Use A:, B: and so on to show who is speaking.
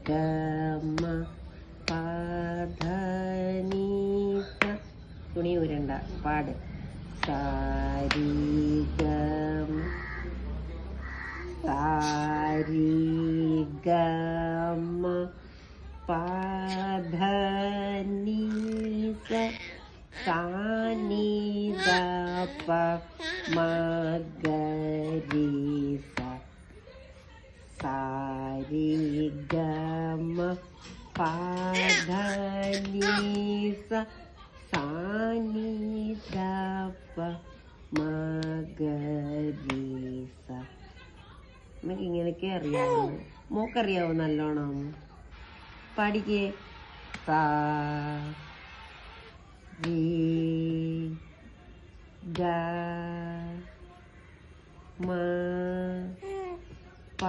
A: ഗമ പാധനി തുണി ഉരണ്ട പാട് സാരി ഗമ പാധനി സാനി ദപ മഗരി സാരി ഗമ പാധനി സാനി ദപ മഗരി. നമുക്ക് ഇങ്ങനെയൊക്കെ അറിയാവോ? മോക്കറിയാവോ നല്ലോണം? പാടിക്കേ. സാ രി ഗ മ പ